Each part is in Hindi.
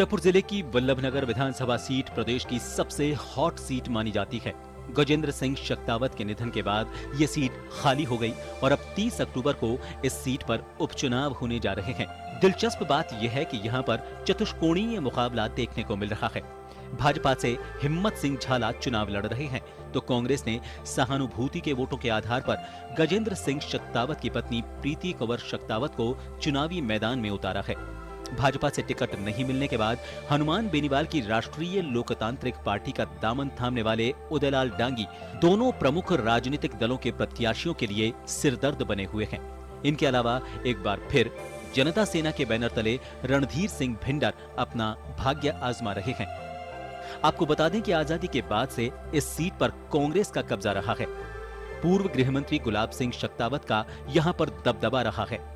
उदयपुर जिले की वल्लभनगर विधानसभा सीट प्रदेश की सबसे हॉट सीट मानी जाती है। गजेंद्र सिंह शक्तावत के निधन के बाद ये सीट खाली हो गई और अब 30 अक्टूबर को इस सीट पर उपचुनाव होने जा रहे हैं। दिलचस्प बात यह है कि यहाँ पर चतुष्कोणीय मुकाबला देखने को मिल रहा है। भाजपा से हिम्मत सिंह झाला चुनाव लड़ रहे हैं, तो कांग्रेस ने सहानुभूति के वोटों के आधार पर गजेंद्र सिंह शक्तावत की पत्नी प्रीति कंवर शक्तावत को चुनावी मैदान में उतारा है। भाजपा से टिकट नहीं मिलने के बाद हनुमान बेनीवाल की राष्ट्रीय लोकतांत्रिक पार्टी का दामन थामने वाले उदयलाल डांगी दोनों प्रमुख राजनीतिक दलों के प्रत्याशियों के लिए सिरदर्द बने हुए हैं। इनके अलावा एक बार फिर जनता सेना के बैनर तले रणधीर सिंह भिंडर अपना भाग्य आजमा रहे हैं। आपको बता दें कि आजादी के बाद से इस सीट पर कांग्रेस का कब्जा रहा है। पूर्व गृह मंत्री गुलाब सिंह शक्तावत का यहां पर दबदबा रहा है।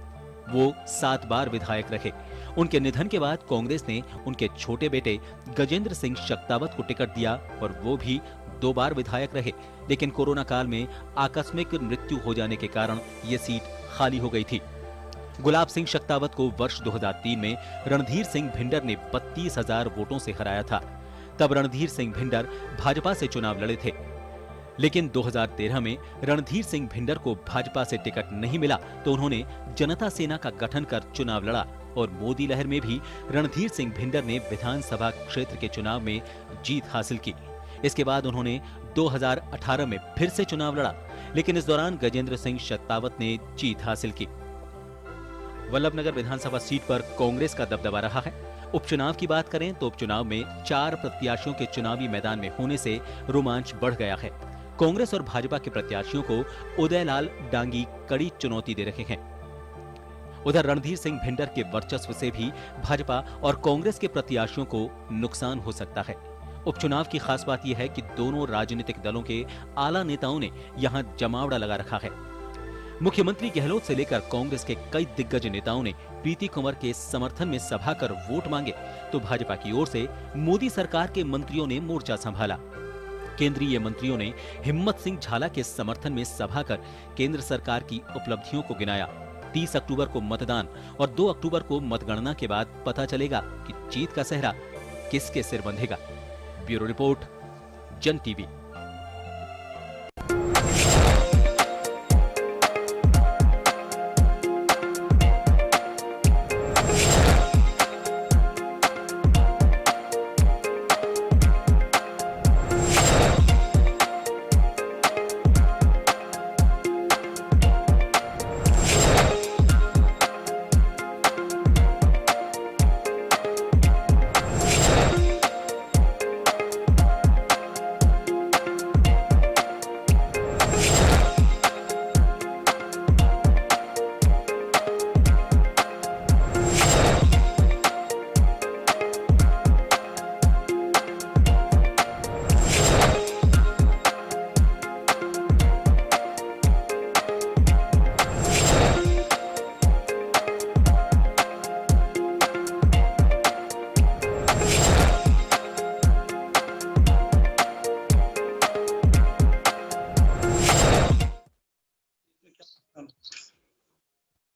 वो 7 बार विधायक रहे। उनके निधन के बाद कांग्रेस ने उनके छोटे बेटे गजेंद्र सिंह शक्तावत को टिकट दिया और वो भी 2 बार विधायक रहे, लेकिन कोरोना काल में आकस्मिक मृत्यु हो जाने के कारण ये सीट खाली हो गई थी। गुलाब सिंह शक्तावत को वर्ष 2003 में रणधीर सिंह भिंडर ने 32,000 वोटों से हराया था। तब रणधीर सिंह भिंडर भाजपा से चुनाव लड़े थे, लेकिन 2013 में रणधीर सिंह भिंडर को भाजपा से टिकट नहीं मिला तो उन्होंने जनता सेना का गठन कर चुनाव लड़ा और मोदी लहर में भी रणधीर सिंह भिंडर ने विधानसभा क्षेत्र के चुनाव में जीत हासिल की। इसके बाद उन्होंने 2018 में फिर से चुनाव लड़ा, लेकिन इस दौरान गजेंद्र सिंह शक्तावत ने जीत हासिल की। वल्लभनगर विधानसभा सीट पर कांग्रेस का दबदबा रहा है। उपचुनाव की बात करें तो उपचुनाव में 4 प्रत्याशियों के चुनावी मैदान में होने से रोमांच बढ़ गया है। कांग्रेस और भाजपा के प्रत्याशियों को उदयलाल डांगी कड़ी चुनौती दे रहे हैं। उधर रणधीर सिंह भिंडर के वर्चस्व से भी भाजपा और कांग्रेस के प्रत्याशियों को नुकसान हो सकता है। उपचुनाव की खास बात यह है कि दोनों राजनीतिक दलों के आला नेताओं ने यहां जमावड़ा लगा रखा है। मुख्यमंत्री गहलोत से लेकर कांग्रेस के कई दिग्गज नेताओं ने प्रीति कंवर के समर्थन में सभा कर वोट मांगे, तो भाजपा की ओर से मोदी सरकार के मंत्रियों ने मोर्चा संभाला। केंद्रीय मंत्रियों ने हिम्मत सिंह झाला के समर्थन में सभा कर केंद्र सरकार की उपलब्धियों को गिनाया। 30 अक्टूबर को मतदान और 2 अक्टूबर को मतगणना के बाद पता चलेगा कि जीत का सेहरा किसके सिर बंधेगा। ब्यूरो रिपोर्ट, जन टीवी।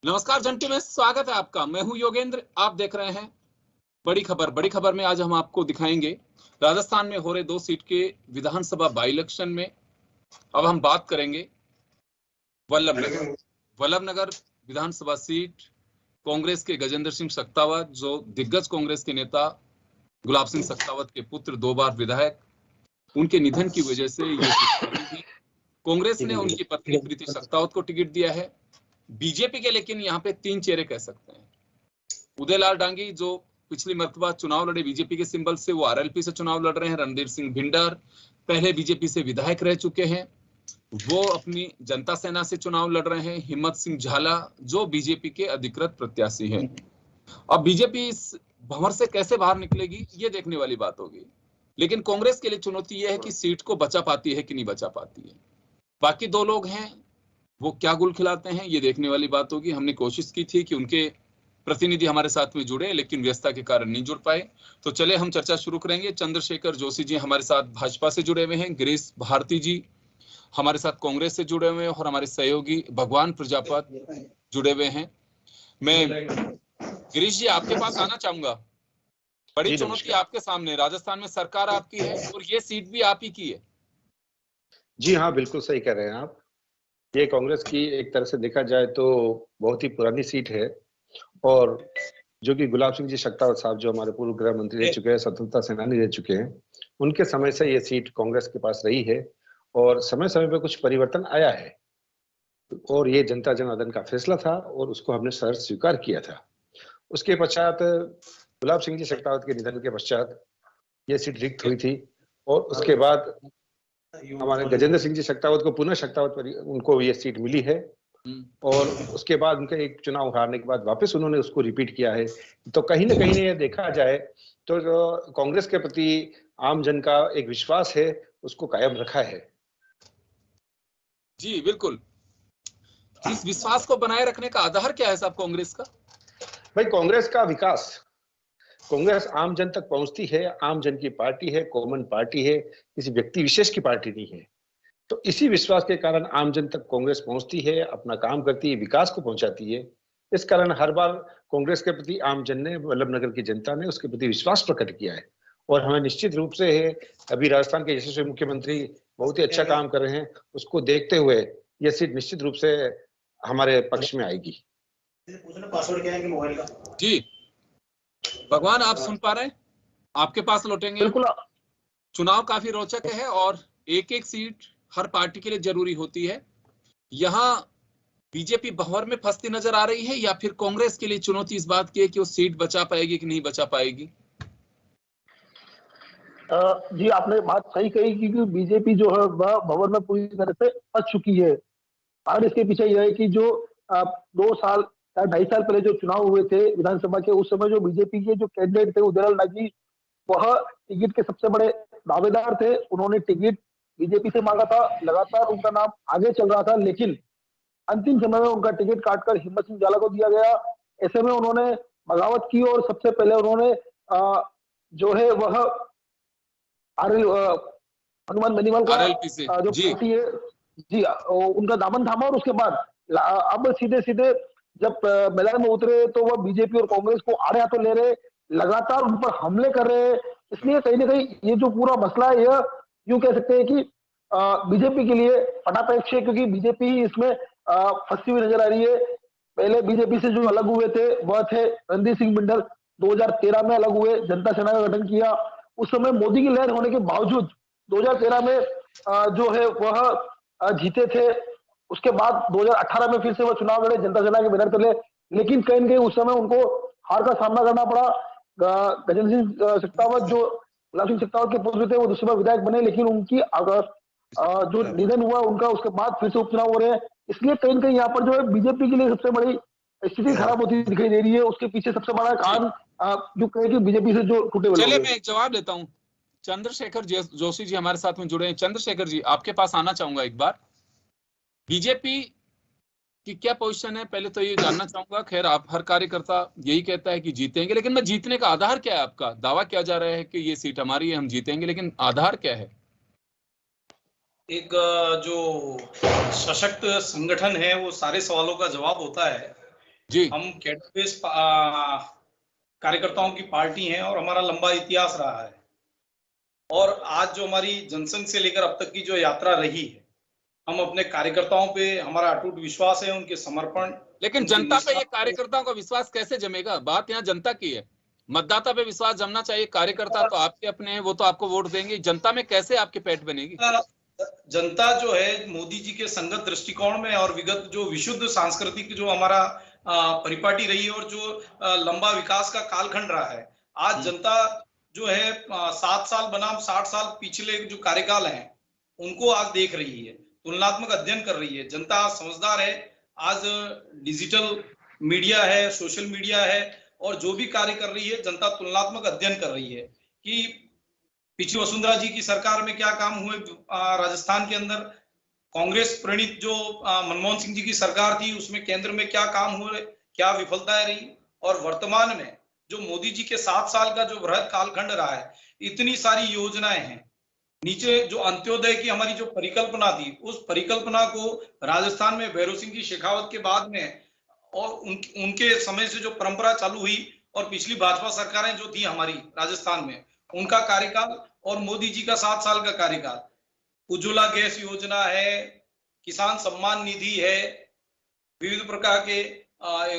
नमस्कार, जन टीवी में स्वागत है आपका। मैं हूं योगेंद्र, आप देख रहे हैं बड़ी खबर। बड़ी खबर में आज हम आपको दिखाएंगे राजस्थान में हो रहे 2 सीट के विधानसभा बाई इलेक्शन में। अब हम बात करेंगे वल्लभनगर विधानसभा सीट। कांग्रेस के गजेंद्र सिंह शक्तावत, जो दिग्गज कांग्रेस के नेता गुलाब सिंह शक्तावत के पुत्र, 2 बार विधायक, उनके निधन की वजह से ये सीट कांग्रेस ने उनकी पत्नी प्रीति शक्तावत को टिकट दिया है। बीजेपी के लेकिन यहाँ पे 3 चेहरे कह सकते हैं। उदयलाल डांगी, जो पिछली मर्तबा चुनाव लड़े बीजेपी के सिंबल से, वो आरएलपी से चुनाव लड़ रहे हैं। रणधीर सिंह भिंडर पहले बीजेपी से विधायक रह चुके हैं, वो अपनी जनता सेना से चुनाव लड़ रहे हैं। हिम्मत सिंह झाला, जो बीजेपी के अधिकृत प्रत्याशी हैं। अब बीजेपी इस भंवर से कैसे बाहर निकलेगी, ये देखने वाली बात होगी। लेकिन कांग्रेस के लिए चुनौती यह है कि सीट को बचा पाती है कि नहीं बचा पाती है। बाकी 2 लोग हैं, वो क्या गुल खिलाते हैं, ये देखने वाली बात होगी। हमने कोशिश की थी कि उनके प्रतिनिधि हमारे साथ में जुड़े, लेकिन व्यस्तता के कारण नहीं जुड़ पाए। तो चले हम चर्चा शुरू करेंगे। चंद्रशेखर जोशी जी हमारे साथ भाजपा से जुड़े हुए हैं, गिरीश भारती जी हमारे साथ कांग्रेस से जुड़े हुए हैं और हमारे सहयोगी भगवान प्रजापत जुड़े हुए हैं। मैं गिरीश जी आपके पास आना चाहूंगा। बड़ी जी, चुनौती नमस्कार। आपके सामने, राजस्थान में सरकार आपकी है और ये सीट भी आप ही की है। जी हाँ, बिल्कुल सही कह रहे हैं आप। ये कांग्रेस की एक तरह से देखा जाए तो बहुत ही पुरानी सीट है, और जो कि गुलाब सिंह जी शक्तावत साहब, जो हमारे पूर्व गृह मंत्री रह चुके हैं, स्वतंत्रता सेनानी रह चुके हैं, उनके समय से ये सीट कांग्रेस के पास रही है और समय समय पे कुछ परिवर्तन आया है, और ये जनता जनार्दन का फैसला था और उसको हमने सहर्ष स्वीकार किया था। उसके पश्चात गुलाब सिंह जी शक्तावत के निधन के पश्चात ये सीट रिक्त हुई थी, और उसके बाद हमारे गजेंद्र सिंह जी शक्तावत को पुनः उनको ये सीट मिली है, और उसके बाद उनका एक चुनाव हारने के बाद वापस उन्होंने उसको रिपीट किया है। तो कहीं ना कहीं ये देखा जाए तो जो कांग्रेस के प्रति आम जन का एक विश्वास है, उसको कायम रखा है। जी बिल्कुल। इस विश्वास को बनाए रखने का आधार क्या है साहब कांग्रेस का? भाई, कांग्रेस का विकास, कांग्रेस आम जन तक पहुंचती है, आम जन की पार्टी है, कॉमन पार्टी है, किसी व्यक्ति विशेष की पार्टी नहीं है। तो इसी विश्वास के कारण आम जन तक कांग्रेस पहुंचती है, अपना काम करती है, विकास को पहुंचाती है। इस कारण हर बार कांग्रेस के प्रति आम जन ने, वल्लभनगर की जनता ने उसके प्रति विश्वास प्रकट किया है, और हमें निश्चित रूप से है, अभी राजस्थान के यशस्वी मुख्यमंत्री बहुत ही अच्छा काम कर रहे हैं, उसको देखते हुए यह सीट निश्चित रूप से हमारे पक्ष में आएगी। पासवर्ड क्या है मोबाइल का? जी भगवान, आप सुन पा रहे हैं? आपके पास लौटेंगे। बिल्कुल। चुनाव काफी रोचक है और एक एक सीट हर पार्टी के लिए जरूरी होती है। यहाँ बीजेपी भंवर में फंसती नजर आ रही है, या फिर कांग्रेस के लिए चुनौती इस बात की है कि वो सीट बचा पाएगी कि नहीं बचा पाएगी? जी, आपने बात सही कही, क्योंकि बीजेपी जो है वह भंवर में पूरी तरह से फंस चुकी है। और इसके पीछे यह है कि जो 2 साल या 2.5 साल पहले जो चुनाव हुए थे विधानसभा के, उस समय जो बीजेपी के जो कैंडिडेट थे उदयलाल नागी, वह टिकट के सबसे बड़े दावेदार थे। उन्होंने टिकट बीजेपी से मांगा था, लगातार उनका नाम आगे चल रहा था, लेकिन अंतिम समय में उनका टिकट काटकर हिम्मत सिंह जाला को दिया गया। ऐसे में उन्होंने बगावत की और सबसे पहले उन्होंने जो है वह हनुमान बेनीवाल का जो पार्टी है जी, उनका दामन थामा, और उसके बाद अब सीधे सीधे जब मैदान में उतरे तो वह बीजेपी और कांग्रेस को आड़े हाथों ले रहे, लगातार उन पर हमले कर रहे हैं। इसलिए कहीं ना कहीं ये जो पूरा मसला है, यह यूं कह सकते हैं कि बीजेपी के लिए फटापेक्ष है, क्योंकि बीजेपी ही इसमें फंसी हुई नजर आ रही है। पहले बीजेपी से जो अलग हुए थे वह थे रणधीर सिंह बिंडल, 2013 में अलग हुए, जनता सेना का गठन किया। उस समय मोदी की लहर होने के बावजूद 2013 में जो है वह जीते थे। उसके बाद 2018 में फिर से वह चुनाव लड़े जनता सेना के बैनर तले, लेकिन कहीं न कहीं उस समय उनको हार का सामना करना पड़ा। गजेंद्र सिंह शेखावत, जो गुलाब सिंह शेखावत के पुत्र थे, वो दूसरी बार विधायक बने, लेकिन उनकी जो निधन हुआ उनका, उसके बाद फिर से उपचुनाव हो रहे हैं। इसलिए कहीं न कहीं यहाँ पर जो है बीजेपी के लिए सबसे बड़ी स्थिति खराब होती दिखाई दे रही है। उसके पीछे सबसे बड़ा कारण जो कहे कि बीजेपी से जो टूटे हुए। चलिए मैं एक जवाब देता हूँ। चंद्रशेखर जोशी जी हमारे साथ में जुड़े हैं। चंद्रशेखर जी, आपके पास आना चाहूंगा एक बार। बीजेपी की क्या पोजीशन है, पहले तो ये जानना चाहूंगा। खैर, आप हर कार्यकर्ता यही कहता है कि जीतेंगे, लेकिन मैं जीतने का आधार क्या है? आपका दावा किया जा रहा है कि ये सीट हमारी है, हम जीतेंगे, लेकिन आधार क्या है? एक जो सशक्त संगठन है वो सारे सवालों का जवाब होता है जी। हम कैडर बेस कार्यकर्ताओं की पार्टी हैं और हमारा लंबा इतिहास रहा है, और आज जो हमारी जनसंघ से लेकर अब तक की जो यात्रा रही है, हम अपने कार्यकर्ताओं पे हमारा अटूट विश्वास है, उनके समर्पण। लेकिन जनता पे ये कार्यकर्ताओं का विश्वास कैसे जमेगा? बात यहाँ जनता की है। मतदाता पे विश्वास जमना चाहिए। कार्यकर्ता तो आपके अपने हैं, वो तो आपको वोट देंगे। जनता में कैसे आपके पेट बनेगी? जनता जो है मोदी जी के संगत दृष्टिकोण में और विगत जो विशुद्ध सांस्कृतिक जो हमारा परिपाटी रही है और जो लंबा विकास का कालखंड रहा है, आज जनता जो है 7 साल बनाम 60 साल पिछले जो कार्यकाल हैं उनको आज देख रही है, तुलनात्मक अध्ययन कर रही है। जनता आज समझदार है। आज डिजिटल मीडिया है, सोशल मीडिया है, और जो भी कार्य कर रही है जनता तुलनात्मक अध्ययन कर रही है कि पिछली वसुंधरा जी की सरकार में क्या काम हुए राजस्थान के अंदर, कांग्रेस प्रणीत जो मनमोहन सिंह जी की सरकार थी उसमें केंद्र में क्या काम हुए, क्या विफलताएं रही, और वर्तमान में जो मोदी जी के 7 साल का जो वृहद कालखंड रहा है, इतनी सारी योजनाएं हैं। नीचे जो अंत्योदय की हमारी जो परिकल्पना थी, उस परिकल्पना को राजस्थान में भैरव सिंह की शेखावत के बाद में और उनके समय से जो परंपरा चालू हुई और पिछली भाजपा सरकारें जो थी हमारी राजस्थान में, उनका कार्यकाल और मोदी जी का 7 साल का कार्यकाल, उज्ज्वला गैस योजना है, किसान सम्मान निधि है, विविध प्रकार के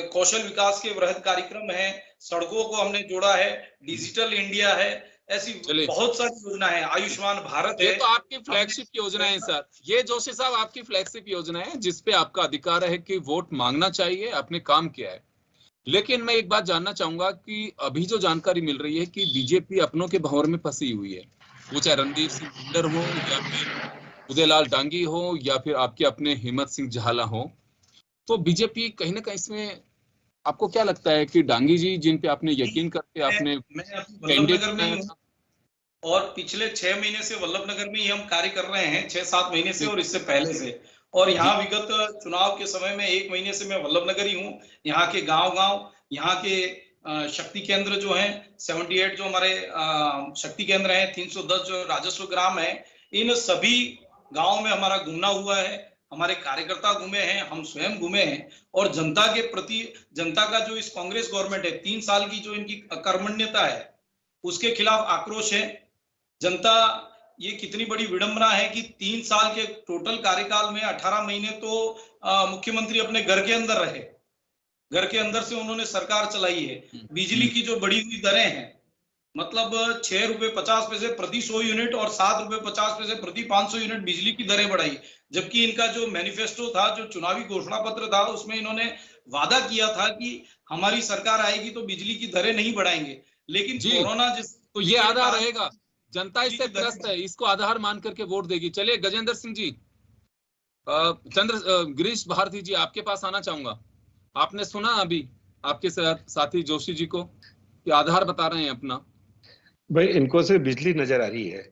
कौशल विकास के वृहद कार्यक्रम है, सड़कों को हमने जोड़ा है, डिजिटल इंडिया है, ऐसी बहुत सारी योजना है, आयुष्मान भारत है। ये तो आपकी फ्लैगशिप योजना है सर, ये जोशी साहब आपकी फ्लैगशिप योजना है जिसपे आपका अधिकार है कि वोट मांगना चाहिए, आपने काम किया है। लेकिन मैं एक बात जानना चाहूंगा कि अभी जो जानकारी मिल रही है कि बीजेपी अपनों के भंवर में फंसी हुई है, वो चाहे रणदीप सिंह गुर्जर हो या फिर उदयलाल डांगी हो या फिर आपके अपने हिम्मत सिंह झाला हो, तो बीजेपी कहीं ना कहीं इसमें आपको क्या लगता है कि डांगी जी जिन पे आपने यकीन करके आपने वल्लभनगर में हूं और पिछले 6 महीने से वल्लभनगर में ही हम कार्य कर रहे हैं, 6-7 महीने से और इससे पहले से, और यहाँ विगत चुनाव के समय में 1 महीने से मैं वल्लभनगर ही हूँ। यहाँ के गांव-गांव, यहाँ के शक्ति केंद्र जो हैं 78 जो हमारे शक्ति केंद्र हैं, 310 जो राजस्व ग्राम है, इन सभी गाँव में हमारा घूमना हुआ है, हमारे कार्यकर्ता घूमे हैं, हम स्वयं घूमे हैं, और जनता के प्रति, जनता का जो इस कांग्रेस गवर्नमेंट है 3 साल की जो इनकी अकर्मण्यता है उसके खिलाफ आक्रोश है। जनता, ये कितनी बड़ी विडंबना है कि 3 साल के टोटल कार्यकाल में 18 महीने तो मुख्यमंत्री अपने घर के अंदर रहे, घर के अंदर से उन्होंने सरकार चलाई है। बिजली की जो बढ़ी हुई दरें हैं, मतलब 6 रुपए 50 पैसे प्रति 100 यूनिट और 7 रुपए 50 पैसे प्रति 500 यूनिट बिजली की दरें बढ़ाई, जबकि इनका जो मैनिफेस्टो था, जो चुनावी घोषणा पत्र था, उसमें इन्होंने वादा किया था कि हमारी सरकार आएगी तो बिजली की दरें नहीं बढ़ाएंगे। लेकिन कोरोना जिस, तो ये आधार रहेगा, जनता इससे त्रस्त है, इसको आधार मान करके वोट देगी। चलिए गजेंद्र सिंह जी, गिरीश भारती जी, आपके पास आना चाहूंगा। आपने सुना अभी आपके साथी जोशी जी को कि आधार बता रहे हैं अपना। भाई इनको सिर्फ बिजली नजर आ रही है,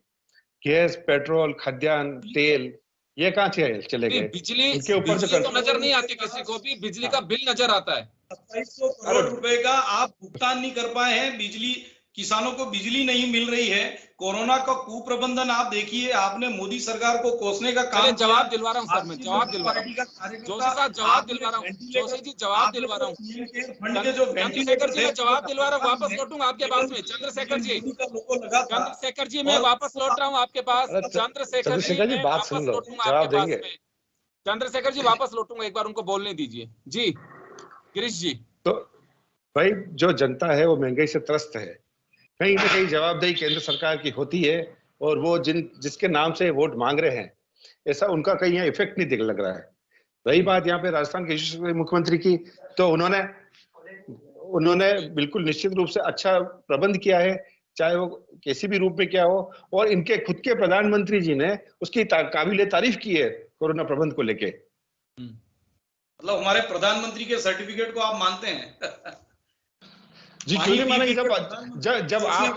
गैस, पेट्रोल, खाद्यान्न, तेल, ये कहाँ चले गए? बिजली के ऊपर से तो नजर नहीं आती किसी को भी, बिजली का बिल नजर आता है। 2700 करोड़ रुपए का आप भुगतान नहीं कर पाए हैं, बिजली, किसानों को बिजली नहीं मिल रही है। कोरोना का कुप्रबंधन आप देखिए, आपने मोदी सरकार को कोसने का काम। जवाब दिलवा रहा हूं सर, मैं जवाब दिलवा रहा हूं जोशी साहब, जवाब दिलवा रहा हूं जोशी जी, जवाब दिलवा रहा हूं। चंद्रशेखर जी मैं जवाब दिलवा रहा हूं, वापस लौटूंगा आपके पास में। चंद्रशेखर जी, चंद्रशेखर जी मैं वापस लौट रहा हूँ आपके पास। चंद्रशेखर जी बात सुन लो, जवाब देंगे। चंद्रशेखर जी वापस लौटूंगा, एक बार उनको बोलने दीजिए। जी गिरीश जी। तो भाई जो जनता है वो महंगाई से त्रस्त है, कहीं ना कहीं जवाबदेही केंद्र सरकार की होती है, और वो जिसके नाम से वोट मांग रहे हैं, ऐसा उनका कहीं यहाँ इफेक्ट नहीं लग रहा है। रही बात यहाँ पे राजस्थान के मुख्यमंत्री की, तो उन्होंने बिल्कुल निश्चित रूप से अच्छा प्रबंध किया है, चाहे वो किसी भी रूप में क्या हो, और इनके खुद के प्रधानमंत्री जी ने उसकी काबिले तारीफ की है कोरोना प्रबंध को लेके। मतलब हमारे प्रधानमंत्री के सर्टिफिकेट को आप मानते हैं? जी क्यों नहीं मानेंगे,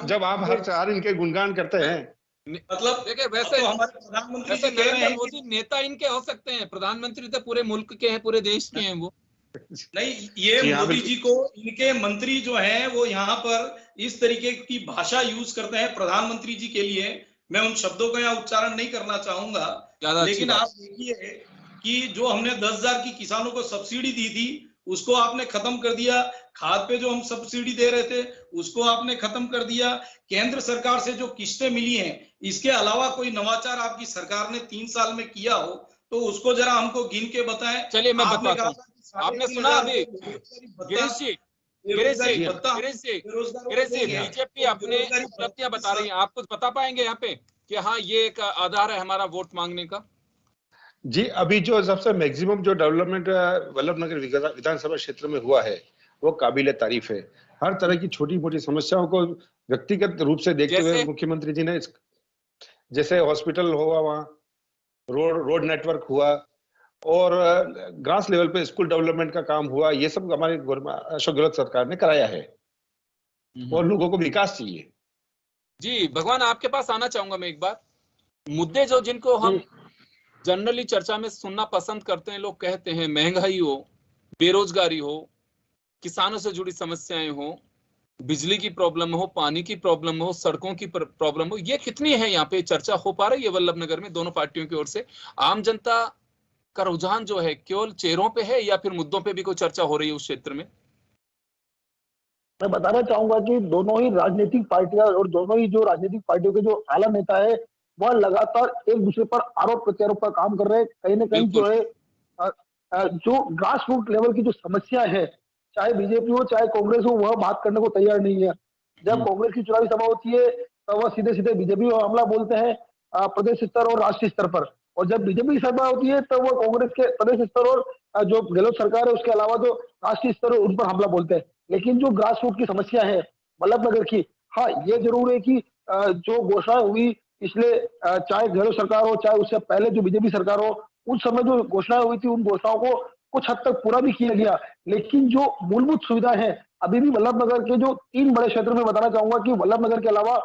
जब आप हर इनके गुणगान करते हैं। मतलब देखिए, वैसे तो हमारे प्रधानमंत्री वैसे नरेंद्र मोदी नेता इनके हो सकते हैं, प्रधानमंत्री तो पूरे मुल्क के हैं, पूरे देश के हैं वो। नहीं, ये मोदी जी को, इनके मंत्री जो हैं वो यहाँ पर इस तरीके की भाषा यूज करते हैं प्रधानमंत्री जी के लिए। मैं उन शब्दों का यहाँ उच्चारण नहीं करना चाहूंगा, लेकिन आप देखिए कि जो हमने 10,000 की किसानों को सब्सिडी दी थी, उसको आपने खत्म कर दिया। खाद पे जो हम सब्सिडी दे रहे थे, उसको आपने खत्म कर दिया। केंद्र सरकार से जो किस्तें मिली हैं, इसके अलावा कोई नवाचार आपकी सरकार ने 3 साल में किया हो तो उसको जरा हमको गिन के बताएं। चलिए मैं बताता हूं, आपने सुना अभी गिरीश जी, बीजेपी अपने उपलब्धियां बता रही है, आप कुछ बता पाएंगे यहाँ पे कि हाँ ये एक आधार है हमारा वोट मांगने का? जी अभी जो सबसे मैक्सिमम जो डेवलपमेंट वल्लभनगर विधानसभा क्षेत्र में हुआ है वो काबिले तारीफ है। हर तरह की छोटी मोटी समस्याओं को व्यक्तिगत रूप से देखते हुए मुख्यमंत्री जी ने, जैसे हॉस्पिटल हुआ, वहाँ रोड नेटवर्क हुआ, और ग्रास लेवल पे स्कूल डेवलपमेंट का काम हुआ, ये सब हमारे अशोक गहलोत सरकार ने कराया है, और लोगों को विकास चाहिए। जी भगवान, आपके पास आना चाहूंगा मैं एक बार। मुद्दे जो जिनको हम जनरली चर्चा में सुनना पसंद करते हैं, लोग कहते हैं महंगाई हो, बेरोजगारी हो, किसानों से जुड़ी समस्याएं हो, बिजली की प्रॉब्लम हो, पानी की प्रॉब्लम हो, सड़कों की प्रॉब्लम हो, ये कितनी है यहाँ पे चर्चा हो पा रही है वल्लभनगर में दोनों पार्टियों की ओर से? आम जनता का रुझान जो है केवल चेहरों पे है या फिर मुद्दों पे भी कोई चर्चा हो रही है उस क्षेत्र में? मैं बताना चाहूंगा कि दोनों ही राजनीतिक पार्टियां और दोनों ही जो राजनीतिक पार्टियों के जो आला नेता है वह लगातार एक दूसरे पर आरोप प्रत्यारोप का काम कर रहे हैं। कहीं ना कहीं जो है जो ग्रास रूट लेवल की जो समस्या है, चाहे बीजेपी हो चाहे कांग्रेस हो, वह बात करने को तैयार नहीं है। जब कांग्रेस की चुनावी सभा होती है तो वह सीधे सीधे बीजेपी पर हमला बोलते हैं प्रदेश स्तर और राष्ट्रीय स्तर पर, और जब बीजेपी की सभा होती है तो वो कांग्रेस के प्रदेश स्तर और जो गहलोत सरकार है उसके अलावा जो राष्ट्रीय स्तर है उन पर हमला बोलते हैं। लेकिन जो ग्रास रूट की समस्या है वल्लभनगर की, हाँ ये जरूर है कि जो घोषणा हुई पिछले चाहे गहलोत सरकार हो चाहे उससे पहले जो बीजेपी सरकार हो, उस समय जो घोषणाएं हुई थी उन घोषणाओं को कुछ हद तक पूरा भी किया गया, लेकिन जो मूलभूत सुविधा है अभी भी वल्लभनगर के जो 3 बड़े क्षेत्र में बताना चाहूंगा कि वल्लभनगर के अलावा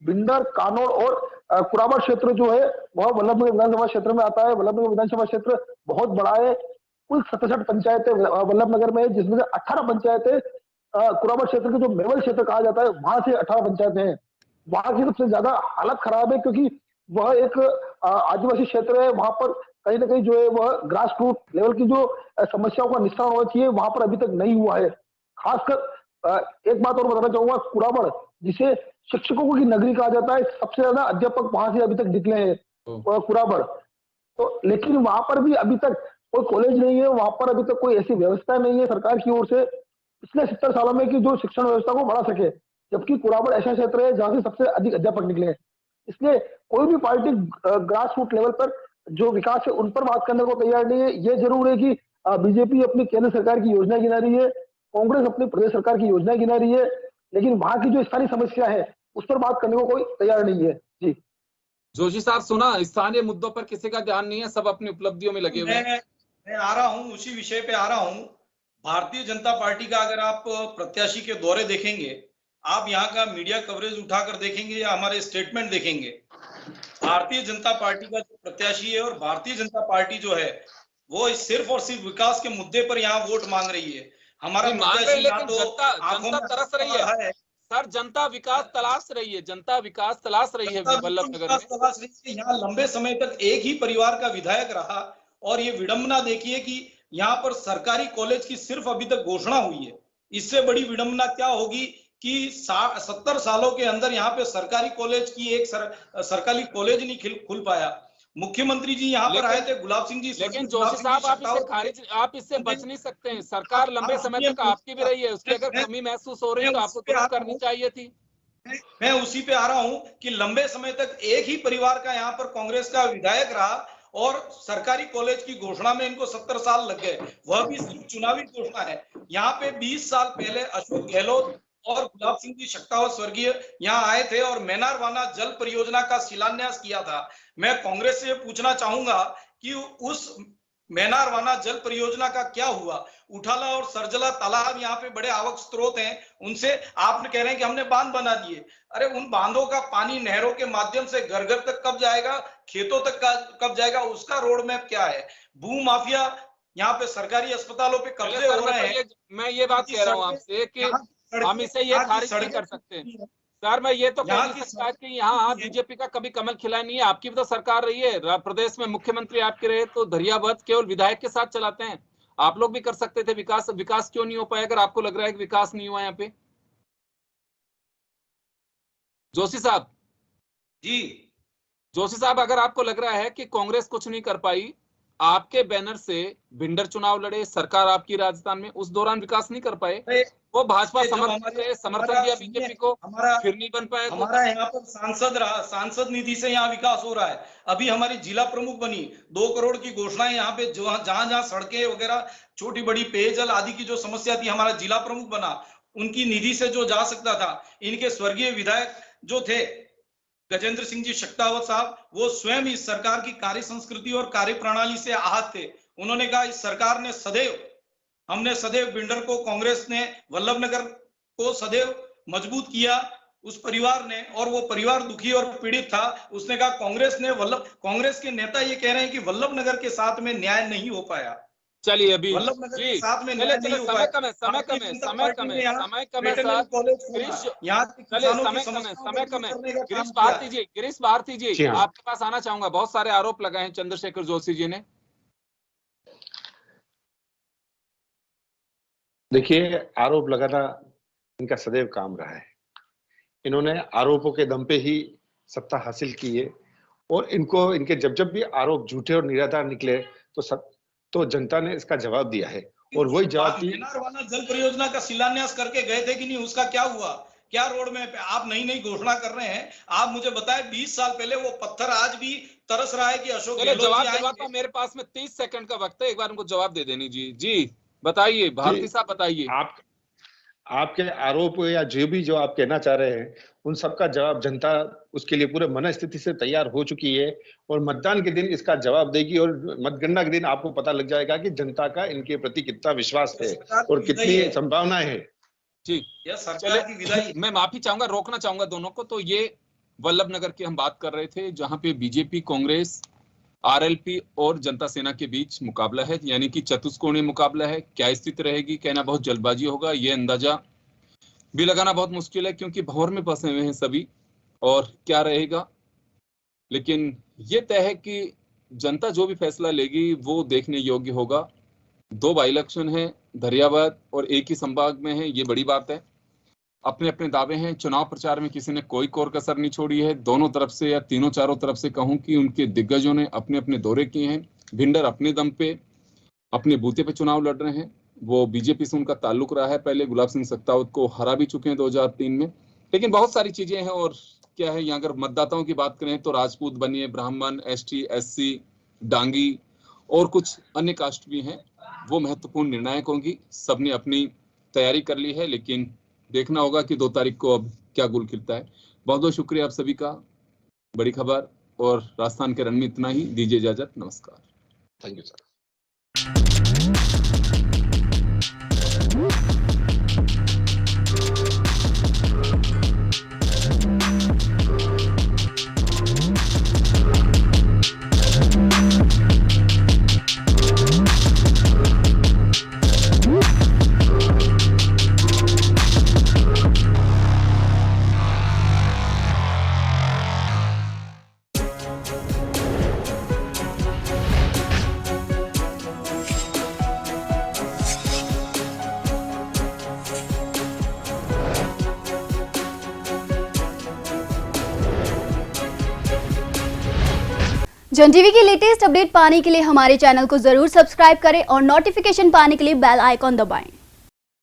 बिंदर, कानौर और कुराबा क्षेत्र जो है वह वल्लभनगर विधानसभा क्षेत्र में आता है। वल्लभनगर विधानसभा क्षेत्र बहुत बड़ा है, कुल 67 पंचायतें वल्लभनगर में है, जिसमें से 18 पंचायतें कुराबा क्षेत्र के जो मेवल क्षेत्र कहा जाता है वहां से 18 पंचायतें हैं। वहां की सबसे ज्यादा हालत खराब है क्योंकि वह एक आदिवासी क्षेत्र है, वहां पर कहीं ना कहीं जो है वह ग्रास रूट लेवल की जो समस्याओं का निस्तारण होना चाहिए वहां पर अभी तक नहीं हुआ है। खासकर एक बात और बताना चाहूंगा, कुराबड़ जिसे शिक्षकों की नगरी कहा जाता है, सबसे ज्यादा अध्यापक वहां से अभी तक निकले हैं कुराबड़। तो लेकिन वहां पर भी अभी तक कोई कॉलेज नहीं है, वहां पर अभी तक कोई ऐसी व्यवस्था नहीं है सरकार की ओर से पिछले 70 सालों में कि जो शिक्षण व्यवस्था को बढ़ा सके, जबकि कुराबड़ ऐसा क्षेत्र है जहां से सबसे अधिक अध्यापक निकले हैं। इसलिए कोई भी पार्टी ग्रास रूट लेवल पर जो विकास है उन पर बात करने को तैयार नहीं है। ये जरूर है कि बीजेपी अपनी केंद्र सरकार की योजना गिना रही है, कांग्रेस अपनी प्रदेश सरकार की योजना गिना रही है, लेकिन वहां की जो स्थानीय समस्या है उस पर बात करने को कोई तैयार नहीं है। जी जोशी साहब, सुना, स्थानीय मुद्दों पर किसी का ध्यान नहीं है, सब अपनी उपलब्धियों में लगे हुए हैं। मैं आ रहा हूं, उसी विषय पे आ रहा हूं। भारतीय जनता पार्टी का अगर आप प्रत्याशी के दौरे देखेंगे, आप यहाँ का मीडिया कवरेज उठाकर देखेंगे या हमारे स्टेटमेंट देखेंगे, भारतीय जनता पार्टी का जो प्रत्याशी है और भारतीय जनता पार्टी जो है वो सिर्फ और सिर्फ विकास के मुद्दे पर यहाँ वोट मांग रही है। हमारा प्रत्याशी लेकिन जनता तरस रही है सर, जनता विकास तलाश रही है, जनता विकास तलाश रही है वल्लभनगर में। यहाँ लंबे समय तक एक ही परिवार का विधायक रहा और ये विडंबना देखिए कि यहाँ पर सरकारी कॉलेज की सिर्फ अभी तक घोषणा हुई है। इससे बड़ी विडंबना क्या होगी कि 70 सालों के अंदर यहाँ पे सरकारी कॉलेज की एक सरकारी कॉलेज नहीं खुल पाया। मुख्यमंत्री जी यहाँ पर आए थे, गुलाब सिंह जी, लेकिन जोशी साहब आप इससे बच नहीं सकते हैं। सरकार लंबे समय तक आपकी भी रही है, उसकी अगर कमी महसूस हो रही है तो आपको तुरंत करनी चाहिए थी। मैं उसी पे आ रहा हूं कि लंबे समय तक एक ही परिवार का यहाँ पर कांग्रेस का विधायक रहा और सरकारी कॉलेज की घोषणा में इनको 70 साल लग गए, वह भी सिर्फ चुनावी घोषणा है। यहाँ पे 20 साल पहले अशोक गहलोत और गुलाब सिंह जी शक्तावत स्वर्गीय यहाँ आए थे और मैनारवाना जल परियोजना का शिलान्यास किया था। मैं कांग्रेस से पूछना चाहूंगा कि उस मैनारवाना जल परियोजना का क्या हुआ? उठाला और सरजला तालाब यहाँ पे बड़े आवक स्रोत हैं, उनसे आप कह रहे हैं कि हमने बांध बना दिए। अरे उन बांधों का पानी नहरों के माध्यम से घर घर तक कब जाएगा, खेतों तक कब जाएगा, उसका रोड मैप क्या है? भू माफिया यहाँ पे सरकारी अस्पतालों पे कब्जे हो रहे हैं। मैं ये बात कह रहा हूँ आपसे कि हम इसे ये खारिज नहीं कर सकते सर। मैं ये तो कह नहीं सकता कि यहाँ बीजेपी का कभी कमल खिला नहीं है। आपकी भी तो सरकार रही है, प्रदेश में मुख्यमंत्री आपके रहे, तो धरियावत केवल विधायक के साथ चलाते हैं। आप लोग भी कर सकते थे। विकास क्यों नहीं हो पाया अगर आपको लग रहा है कि विकास नहीं हुआ यहाँ पे? जोशी साहब जी, जोशी साहब, अगर आपको लग रहा है कि कांग्रेस कुछ नहीं कर पाई, आपके बैनर से भिंडर चुनाव लड़े, सरकार आपकी राजस्थान में, उस दौरान विकास नहीं कर पाए, वो भाजपा समर्थन दिया बीजेपी को, फिर नहीं बन पाया। हमारा यहाँ पर सांसद निधि से यहाँ विकास हो रहा है। अभी हमारी जिला प्रमुख बनी, 2 करोड़ की घोषणाएं यहाँ पे, जहां सड़कें वगैरह छोटी बड़ी पेयजल आदि की जो समस्या थी, हमारा जिला प्रमुख बना, उनकी निधि से जो जा सकता था। इनके स्वर्गीय विधायक जो थे गजेंद्र सिंह जी शक्तावत साहब, वो स्वयं इस सरकार की कार्य संस्कृति और कार्य प्रणाली से आहत थे। उन्होंने कहा इस सरकार ने हमने सदैव बिंडर को, कांग्रेस ने वल्लभनगर को सदैव मजबूत किया उस परिवार ने, और वो परिवार दुखी और पीड़ित था। उसने कहा कांग्रेस के नेता ये कह रहे हैं कि वल्लभनगर के साथ में न्याय नहीं हो पाया। चलिए अभी वल्लभनगर के साथ में न्याय नहीं हो पाया। समय कम है सर, गिरीश भारती जी आपके पास आना चाहूंगा। बहुत सारे आरोप लगाए हैं चंद्रशेखर जोशी जी ने। देखिए, आरोप लगाना इनका सदैव काम रहा है। इन्होंने आरोपों के दम पे ही सत्ता हासिल की है और इनको इनके जब भी आरोप झूठे और निराधार निकले तो जनता ने इसका जवाब दिया है और वही जवाब वाला जल परियोजना का शिलान्यास करके गए थे कि नहीं, उसका क्या हुआ? क्या रोड में आप नई घोषणा कर रहे हैं? आप मुझे बताएं, 20 साल पहले वो पत्थर आज भी तरस रहा है कि अशोक जवाब का मेरे पास में 30 सेकंड का वक्त है, एक बार उनको जवाब दे देनी। जी बताइए भारती साहब, बताइए। आपके आरोप या जो आप कहना चाह रहे हैं उन सब का जवाब जनता उसके लिए पूरे मन स्थिति से तैयार हो चुकी है और मतदान के दिन इसका जवाब देगी और मतगणना के दिन आपको पता लग जाएगा कि जनता का इनके प्रति कितना विश्वास है और कितनी संभावनाएं है। जी मैं माफी चाहूंगा, रोकना चाहूंगा दोनों को। तो ये वल्लभ नगर की हम बात कर रहे थे जहां पे बीजेपी, कांग्रेस, आरएलपी और जनता सेना के बीच मुकाबला है, यानी कि चतुष्कोणीय मुकाबला है। क्या स्थिति रहेगी, कहना बहुत जल्दबाजी होगा, ये अंदाजा भी लगाना बहुत मुश्किल है क्योंकि भंवर में फंसे हुए हैं सभी और क्या रहेगा। लेकिन ये तय है कि जनता जो भी फैसला लेगी वो देखने योग्य होगा। 2 बाई इलेक्शन है, दरियाबाद और एक ही संभाग में है, ये बड़ी बात है। अपने अपने दावे हैं, चुनाव प्रचार में किसी ने कोई कोर कसर नहीं छोड़ी है। दोनों तरफ से या तीनों चारों तरफ से कहूं कि उनके दिग्गजों ने अपने अपने दौरे किए हैं। भिंडर अपने दम पे अपने बूते पे चुनाव लड़ रहे हैं। वो बीजेपी से उनका ताल्लुक रहा है, पहले गुलाब सिंह सख्तावत को हरा भी चुके हैं 2003 में। लेकिन बहुत सारी चीजें हैं और क्या है, यहाँ अगर मतदाताओं की बात करें तो राजपूत बनिए, ब्राह्मण, ST, SC, डांगी और कुछ अन्य कास्ट भी हैं, वो महत्वपूर्ण निर्णायक होंगी। सबने अपनी तैयारी कर ली है, लेकिन देखना होगा कि 2 तारीख को अब क्या गुल खिलता है। बहुत बहुत शुक्रिया आप सभी का। बड़ी खबर और राजस्थान के रण में इतना ही। दीजिए इजाजत, नमस्कार। Thank you sir. जन टीवी की लेटेस्ट अपडेट पाने के लिए हमारे चैनल को जरूर सब्सक्राइब करें और नोटिफिकेशन पाने के लिए बेल आइकॉन दबाएं।